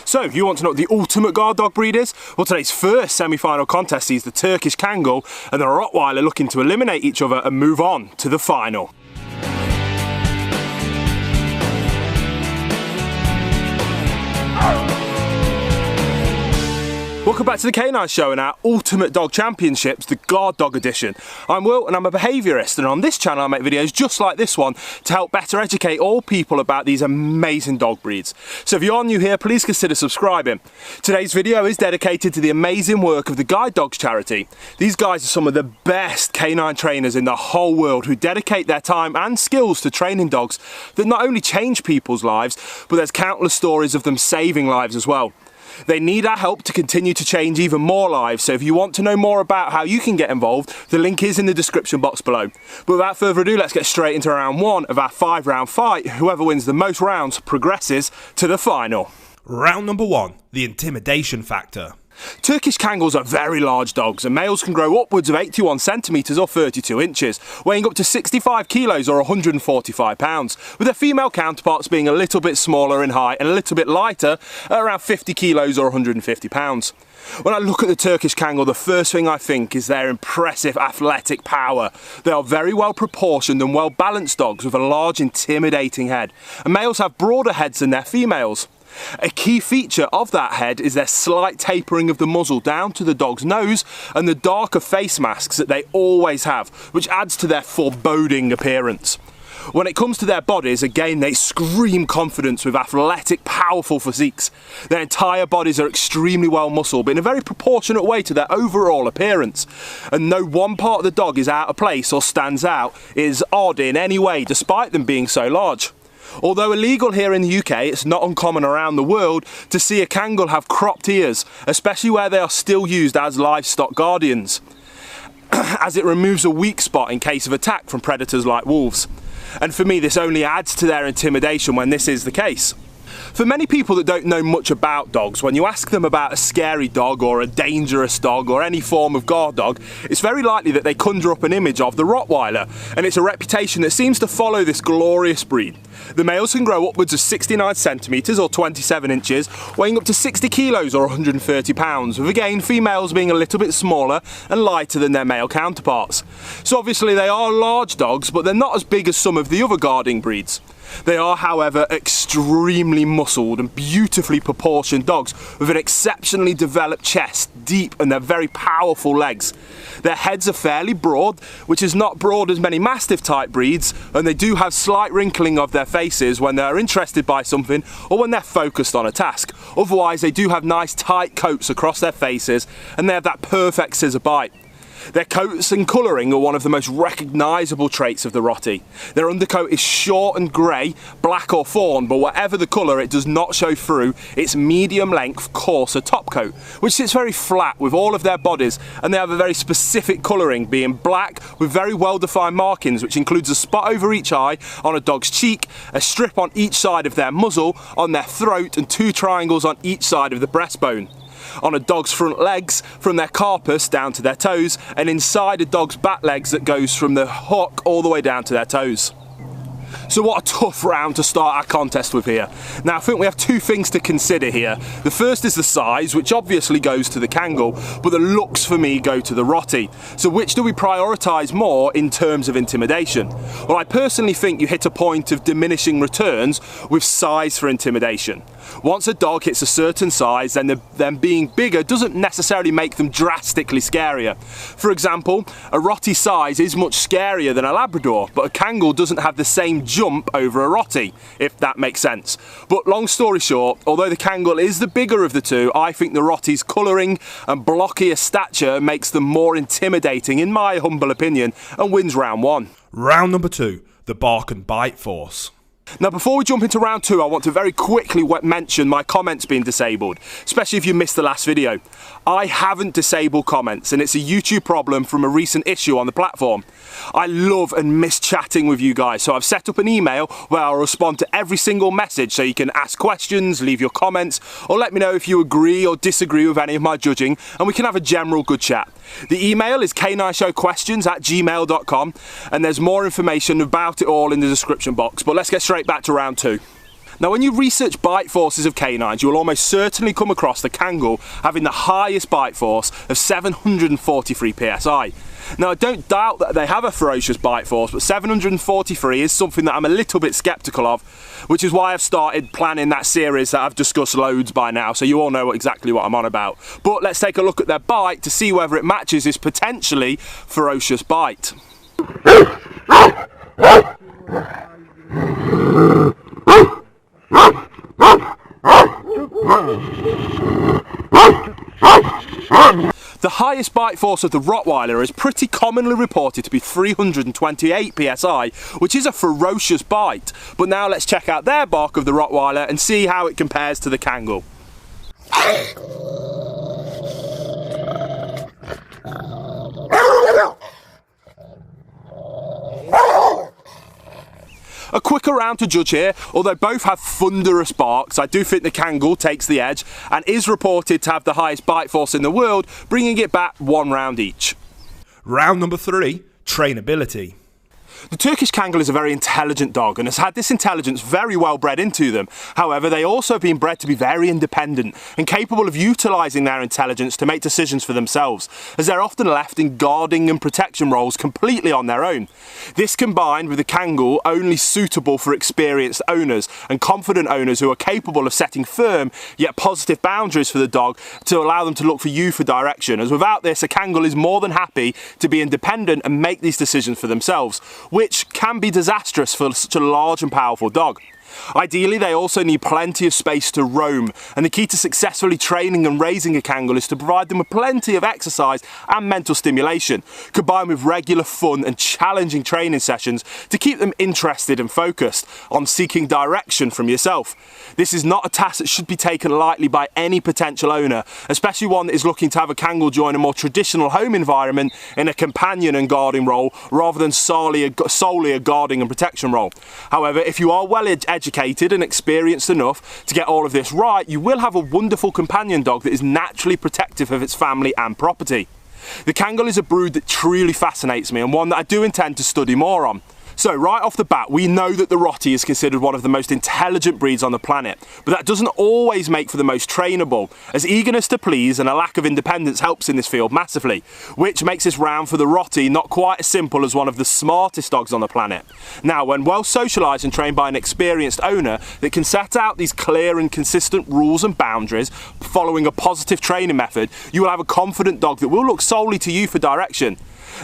So, you want to know what the ultimate guard dog breed is? Well, today's first semi-final contest sees the Turkish KANGAL and the ROTTWEILER looking to eliminate each other and move on to the final. Welcome back to the K9 Show and our Ultimate Dog Championships, the Guard Dog Edition. I'm Will and I'm a behaviourist, and on this channel I make videos just like this one to help better educate all people about these amazing dog breeds. So if you are new here, please consider subscribing. Today's video is dedicated to the amazing work of the Guide Dogs charity. These guys are some of the best K9 trainers in the whole world who dedicate their time and skills to training dogs that not only change people's lives, but there's countless stories of them saving lives as well. They need our help to continue to change even more lives, so if you want to know more about how you can get involved, the link is in the description box below. But without further ado, let's get straight into round one of our 5-round fight. Whoever wins the most rounds progresses to the final. Round number one, the intimidation factor. Turkish KANGALs are very large dogs, and males can grow upwards of 81 centimetres or 32 inches, weighing up to 65 kilos or 145 pounds, with their female counterparts being a little bit smaller in height and a little bit lighter at around 50 kilos or 150 pounds. When I look at the Turkish KANGAL, the first thing I think is their impressive athletic power. They are very well proportioned and well balanced dogs with a large intimidating head, and males have broader heads than their females. A key feature of that head is their slight tapering of the muzzle down to the dog's nose and the darker face masks that they always have, which adds to their foreboding appearance. When it comes to their bodies, again, they scream confidence with athletic, powerful physiques. Their entire bodies are extremely well muscled, but in a very proportionate way to their overall appearance. And no one part of the dog is out of place or stands out, is odd in any way, despite them being so large. Although illegal here in the UK, it's not uncommon around the world to see a KANGAL have cropped ears, especially where they are still used as livestock guardians, as it removes a weak spot in case of attack from predators like wolves. And for me, this only adds to their intimidation when this is the case. For many people that don't know much about dogs, when you ask them about a scary dog or a dangerous dog or any form of guard dog, it's very likely that they conjure up an image of the ROTTWEILER, and it's a reputation that seems to follow this glorious breed. The males can grow upwards of 69 centimetres or 27 inches, weighing up to 60 kilos or 130 pounds, with again females being a little bit smaller and lighter than their male counterparts. So obviously they are large dogs, but they're not as big as some of the other guarding breeds. They are, however, extremely muscled and beautifully proportioned dogs with an exceptionally developed chest, deep, and they're very powerful legs. Their heads are fairly broad, which is not broad as many Mastiff type breeds, and they do have slight wrinkling of their faces when they're interested by something or when they're focused on a task. Otherwise, they do have nice tight coats across their faces, and they have that perfect scissor bite. Their coats and colouring are one of the most recognisable traits of the Rottie. Their undercoat is short and grey, black or fawn, but whatever the colour, it does not show through its medium length, coarser top coat, which sits very flat with all of their bodies, and they have a very specific colouring, being black with very well defined markings, which includes a spot over each eye on a dog's cheek, a strip on each side of their muzzle, on their throat, and 2 triangles on each side of the breastbone. On a dog's front legs, from their carpus down to their toes, and inside a dog's back legs that goes from the hook all the way down to their toes. So what a tough round to start our contest with here. Now I think we have 2 things to consider here. The first is the size, which obviously goes to the KANGAL, but the looks for me go to the Rottie. So which do we prioritise more in terms of intimidation? Well, I personally think you hit a point of diminishing returns with size for intimidation. Once a dog hits a certain size, then them being bigger doesn't necessarily make them drastically scarier. For example, a Rottie size is much scarier than a Labrador, but a KANGAL doesn't have the same jump over a Rottie, if that makes sense. But long story short, although the KANGAL is the bigger of the two, I think the Rottie's colouring and blockier stature makes them more intimidating in my humble opinion, and wins round one. Round number two, the bark and bite force. Now before we jump into round two, I want to very quickly mention my comments being disabled, especially if you missed the last video. I haven't disabled comments, and it's a YouTube problem from a recent issue on the platform. I love and miss chatting with you guys, so I've set up an email where I'll respond to every single message, so you can ask questions, leave your comments, or let me know if you agree or disagree with any of my judging, and we can have a general good chat. The email is k9showquestions@gmail.com, and there's more information about it all in the description box, but let's get straight back to round two. Now, when you research bite forces of canines, you will almost certainly come across the KANGAL having the highest bite force of 743 psi. Now, I don't doubt that they have a ferocious bite force, but 743 is something that I'm a little bit sceptical of, which is why I've started planning that series that I've discussed loads by now, so you all know exactly what I'm on about. But let's take a look at their bite to see whether it matches this potentially ferocious bite. The highest bite force of the Rottweiler is pretty commonly reported to be 328 psi, which is a ferocious bite. But now let's check out their bark of the Rottweiler and see how it compares to the KANGAL. A quicker round to judge here. Although both have thunderous barks, I do think the KANGAL takes the edge and is reported to have the highest bite force in the world, bringing it back 1 round each. Round number 3, trainability. The Turkish KANGAL is a very intelligent dog and has had this intelligence very well bred into them. However, they also have been bred to be very independent and capable of utilising their intelligence to make decisions for themselves, as they're often left in guarding and protection roles completely on their own. This combined with the KANGAL only suitable for experienced owners and confident owners who are capable of setting firm yet positive boundaries for the dog to allow them to look for you for direction, as without this a KANGAL is more than happy to be independent and make these decisions for themselves, which can be disastrous for such a large and powerful dog. Ideally, they also need plenty of space to roam, and the key to successfully training and raising a KANGAL is to provide them with plenty of exercise and mental stimulation, combined with regular fun and challenging training sessions to keep them interested and focused on seeking direction from yourself. This is not a task that should be taken lightly by any potential owner, especially one that is looking to have a KANGAL join a more traditional home environment in a companion and guarding role rather than solely a guarding and protection role. However, if you are well educated and experienced enough to get all of this right, you will have a wonderful companion dog that is naturally protective of its family and property. The KANGAL is a breed that truly fascinates me and one that I do intend to study more on. So right off the bat, we know that the Rottie is considered one of the most intelligent breeds on the planet, but that doesn't always make for the most trainable, as eagerness to please and a lack of independence helps in this field massively, which makes this round for the Rottie not quite as simple as one of the smartest dogs on the planet. Now, when well socialised and trained by an experienced owner that can set out these clear and consistent rules and boundaries, following a positive training method, you will have a confident dog that will look solely to you for direction.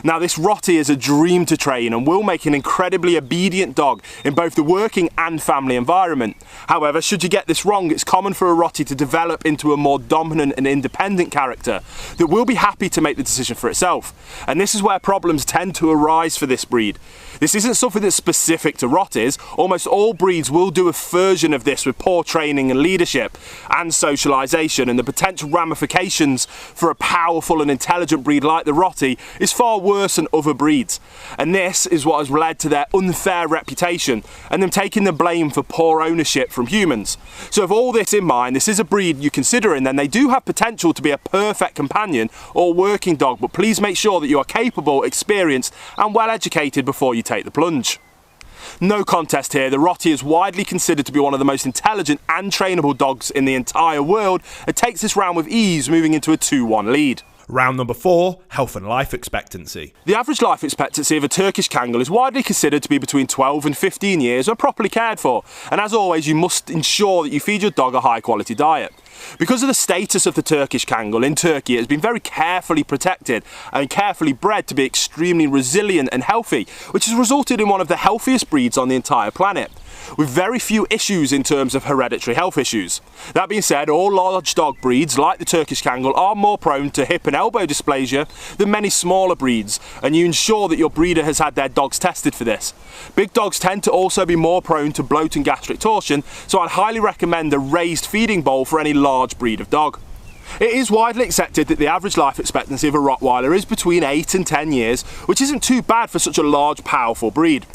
Now, this Rottie is a dream to train and will make an incredibly obedient dog in both the working and family environment. However, should you get this wrong, it's common for a Rottie to develop into a more dominant and independent character that will be happy to make the decision for itself. And this is where problems tend to arise for this breed. This isn't something that's specific to Rotties. Almost all breeds will do a version of this with poor training and leadership and socialisation, and the potential ramifications for a powerful and intelligent breed like the Rottie is far worse than other breeds. And this is what has led to their unfair reputation and them taking the blame for poor ownership from humans. So with all this in mind, this is a breed you're considering, then they do have potential to be a perfect companion or working dog, but please make sure that you are capable, experienced and well educated before you take the plunge. No contest here, the Rottie is widely considered to be one of the most intelligent and trainable dogs in the entire world. It takes this round with ease, moving into a 2-1 lead. Round number 4, health and life expectancy. The average life expectancy of a Turkish KANGAL is widely considered to be between 12 and 15 years when properly cared for, and as always you must ensure that you feed your dog a high quality diet. Because of the status of the Turkish KANGAL in Turkey, it has been very carefully protected and carefully bred to be extremely resilient and healthy, which has resulted in one of the healthiest breeds on the entire planet, with very few issues in terms of hereditary health issues. That being said, all large dog breeds like the Turkish KANGAL are more prone to hip and elbow dysplasia than many smaller breeds, and you ensure that your breeder has had their dogs tested for this. Big dogs tend to also be more prone to bloat and gastric torsion, so I'd highly recommend a raised feeding bowl for any large breed of dog. It is widely accepted that the average life expectancy of a Rottweiler is between 8 and 10 years, which isn't too bad for such a large, powerful breed.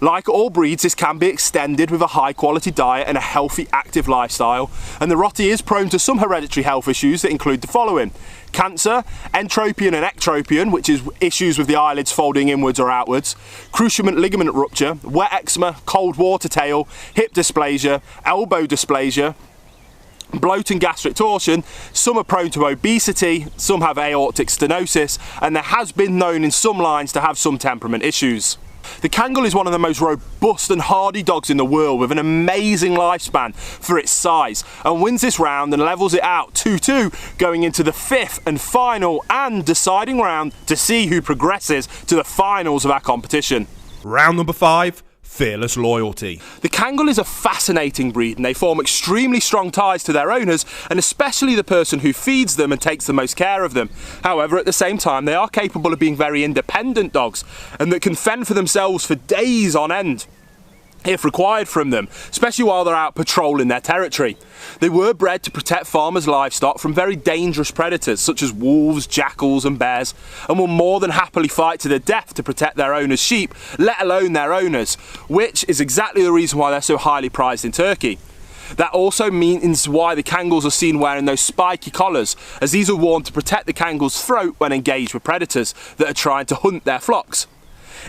Like all breeds, this can be extended with a high quality diet and a healthy active lifestyle, and the Rottie is prone to some hereditary health issues that include the following: cancer, entropion and ectropion, which is issues with the eyelids folding inwards or outwards, cruciate ligament rupture, wet eczema, cold water tail, hip dysplasia, elbow dysplasia, bloat and gastric torsion. Some are prone to obesity, some have aortic stenosis, and there has been known in some lines to have some temperament issues. The Kangal is one of the most robust and hardy dogs in the world, with an amazing lifespan for its size, and wins this round and levels it out 2-2, going into the fifth and final and deciding round to see who progresses to the finals of our competition. Round number 5, fearless loyalty. The Kangal is a fascinating breed, and they form extremely strong ties to their owners, and especially the person who feeds them and takes the most care of them. However, at the same time, they are capable of being very independent dogs, and that can fend for themselves for days on end if required from them, especially while they're out patrolling their territory. They were bred to protect farmers' livestock from very dangerous predators such as wolves, jackals and bears, and will more than happily fight to the death to protect their owners' sheep, let alone their owners, which is exactly the reason why they're so highly prized in Turkey. That also means why the Kangals are seen wearing those spiky collars, as these are worn to protect the Kangal's throat when engaged with predators that are trying to hunt their flocks.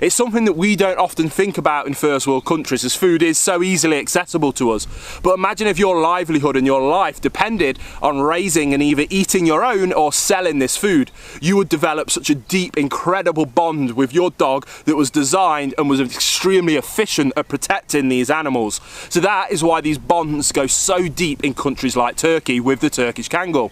It's something that we don't often think about in first world countries, as food is so easily accessible to us. But imagine if your livelihood and your life depended on raising and either eating your own or selling this food. You would develop such a deep, incredible bond with your dog that was designed and was extremely efficient at protecting these animals. So that is why these bonds go so deep in countries like Turkey with the Turkish Kangal.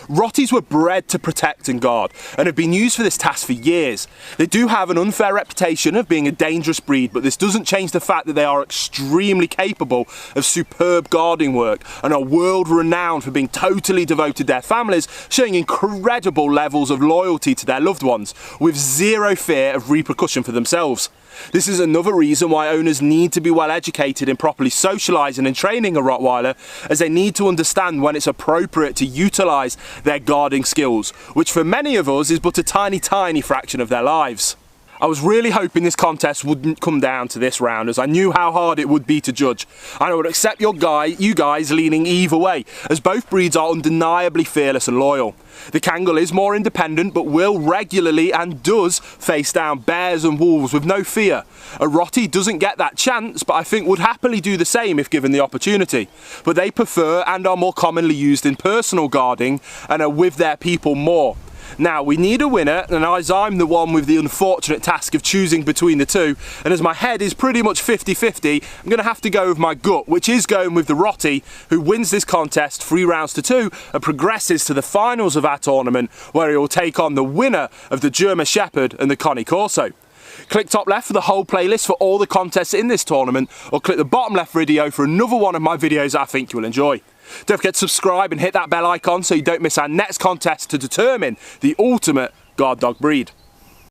Rotties were bred to protect and guard, and have been used for this task for years. They do have an unfair reputation of being a dangerous breed, but this doesn't change the fact that they are extremely capable of superb guarding work and are world renowned for being totally devoted to their families, showing incredible levels of loyalty to their loved ones, with zero fear of repercussion for themselves. This is another reason why owners need to be well educated in properly socialising and training a Rottweiler, as they need to understand when it's appropriate to utilise their guarding skills, which for many of us is but a tiny fraction of their lives. I was really hoping this contest wouldn't come down to this round, as I knew how hard it would be to judge, and I would accept you guys leaning either way, as both breeds are undeniably fearless and loyal. The Kangal is more independent, but will regularly and does face down bears and wolves with no fear. A Rottie doesn't get that chance, but I think would happily do the same if given the opportunity. But they prefer and are more commonly used in personal guarding and are with their people more. Now, we need a winner, and as I'm the one with the unfortunate task of choosing between the two, and as my head is pretty much 50-50, I'm going to have to go with my gut, which is going with the Rottie, who wins this contest 3 rounds to 2 and progresses to the finals of our tournament, where he will take on the winner of the German Shepherd and the Connie Corso. Click top left for the whole playlist for all the contests in this tournament, or click the bottom left video for another one of my videos that I think you will enjoy. Don't forget to subscribe and hit that bell icon so you don't miss our next contest to determine the ultimate guard dog breed.